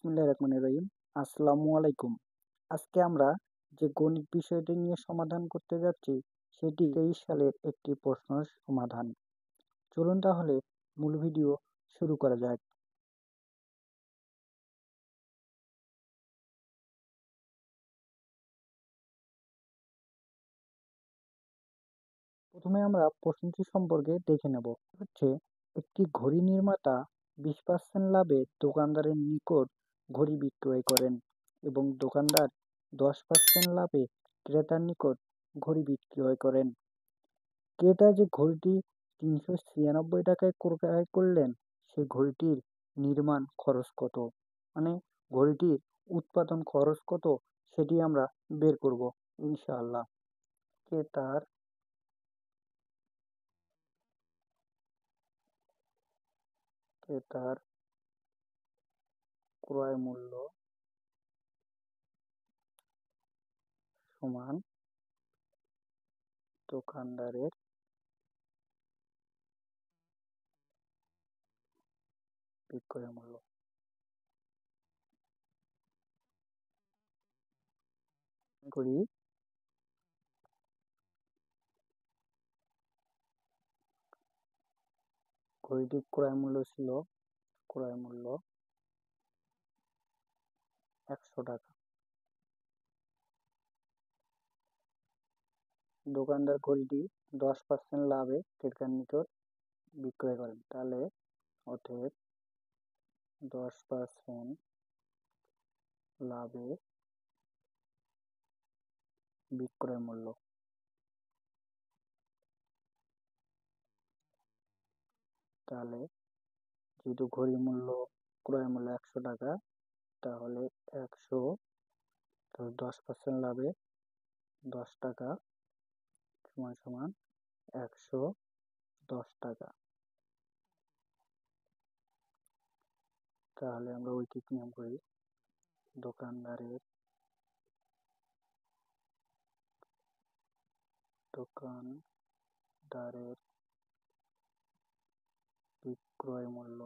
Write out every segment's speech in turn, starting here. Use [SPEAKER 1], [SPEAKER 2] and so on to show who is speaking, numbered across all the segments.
[SPEAKER 1] বিসমিল্লাহির রহমানির রহিম। আসসালামু আলাইকুম। আজকে আমরা যে গণিত বিষয়টি নিয়ে সমাধান করতে যাচ্ছি সেটি 23 সালের একটি প্রশ্নের সমাধান। চলুন তাহলে মূল ভিডিও শুরু করা যাক। প্রথমে আমরা প্রশ্নটি সম্পর্কে দেখে নেব। হচ্ছে একটি ঘড়ি নির্মাতা 20% লাভে দোকানদারের নিকট ঘড়ি বিক্রয় করেন এবং দোকানদার 10% লাভে ক্রেতার নিকট ঘড়ি বিক্রয় করেন। ক্রেতা যে ঘড়িটি 396 টাকায় ক্রয় করলেন সে ঘড়িটির নির্মাণ খরচ কত, মানে ঘড়িটির উৎপাদন খরচ কত সেটি আমরা বের করব ইনশাআল্লাহ। ক্রেতার ক্রেতার ক্রয় মূল্য সমান দোকানদারের বিক্রয় মূল্য। করি ঘড়িটির ক্রয় মূল্য ছিল 100 টাকা। দোকানদার ঘড়িটি 10% লাভে ক্রেতার নিকট বিক্রয় করেন, তাহলে অতএব 10% লাভে বিক্রয় মূল্য। তাহলে যেহেতু ঘড়ির মূল্য ক্রয় মূল্য 100 টাকা, তাহলে 100 10% লাভে 10 টাকা সমান সমান 110 টাকা। তাহলে আমরা ঐকিক নিয়ম করি, দোকানদারের বিক্রয় মূল্য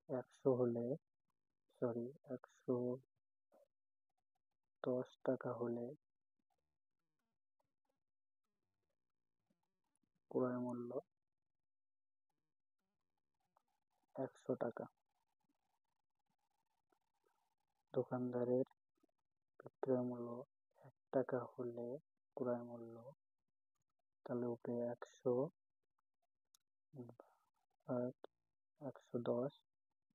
[SPEAKER 1] 110 টাকা হলে ক্রয় মূল্য 100 টাকা। দোকানদারের বিক্রয় মূল্য 1 টাকা হলে ক্রয় মূল্য, তাহলে উপরে 100 আর 110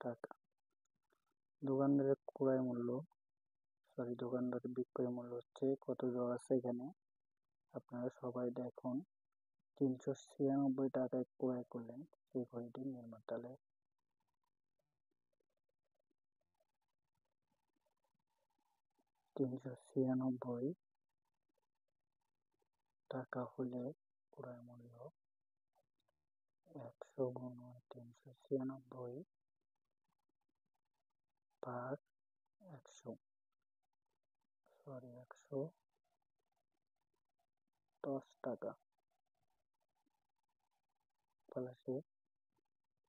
[SPEAKER 1] টাকা। দোকানদারের বিক্রয় মূল্য হচ্ছে কত দেওয়া আছে এখানে, আপনারা সবাই দেখুন। 396 টাকায় ক্রয় করলেন সেই ঘড়িটির নির্মাণ, তাহলে 396 টাকা হলে ক্রয় মূল্য 100 গুণ 396 ভাগ 110 টাকা, তাহলে সে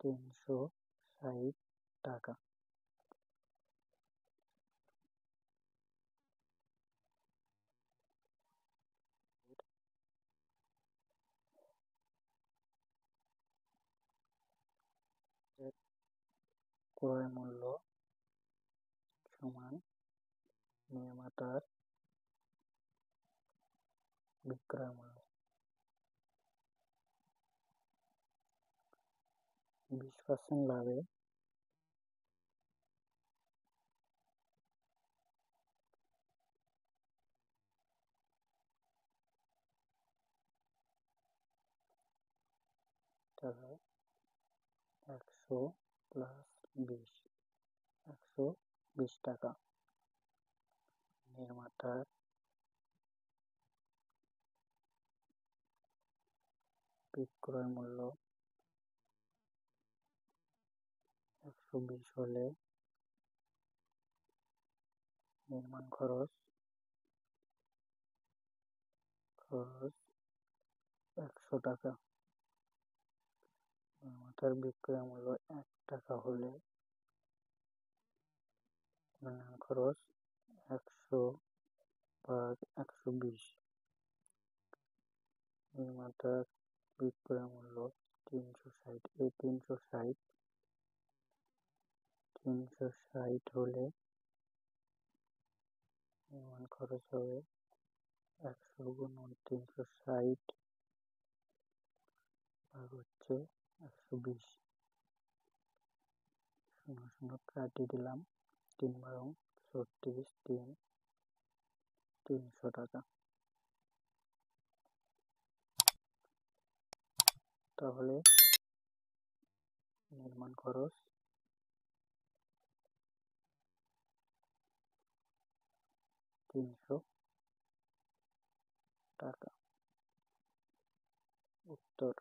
[SPEAKER 1] 360 টাকা। ক্রয় মূল্য সমান নির্মাতার বিক্রয় মূল্য। 20% লাভে তাহলে 100 প্লাস 20, 120 টাকা। নির্মাতার বিক্রয় মূল্য 120 হলে নির্মাণ খরচ 100 টাকা। নির্মাতার বিক্রয় মূল্য ১ টাকা হলে উন্নয়ন খরচ ১০০ ভাগ ১২০। নির্মাতার বিক্রয় মূল্য ৩৬০। এই ৩৬০ হলে নির্মাণ খরচ হবে ১০০ গুণ ৩৬০ ভাগ হচ্ছে ১২০। শূন্য শূন্য কাটিয়ে দিলাম। ৩ বারং ৩৬, ৩০০ টাকা। তাহলে নির্মাণ খরচ ৩০০ টাকা। উত্তর।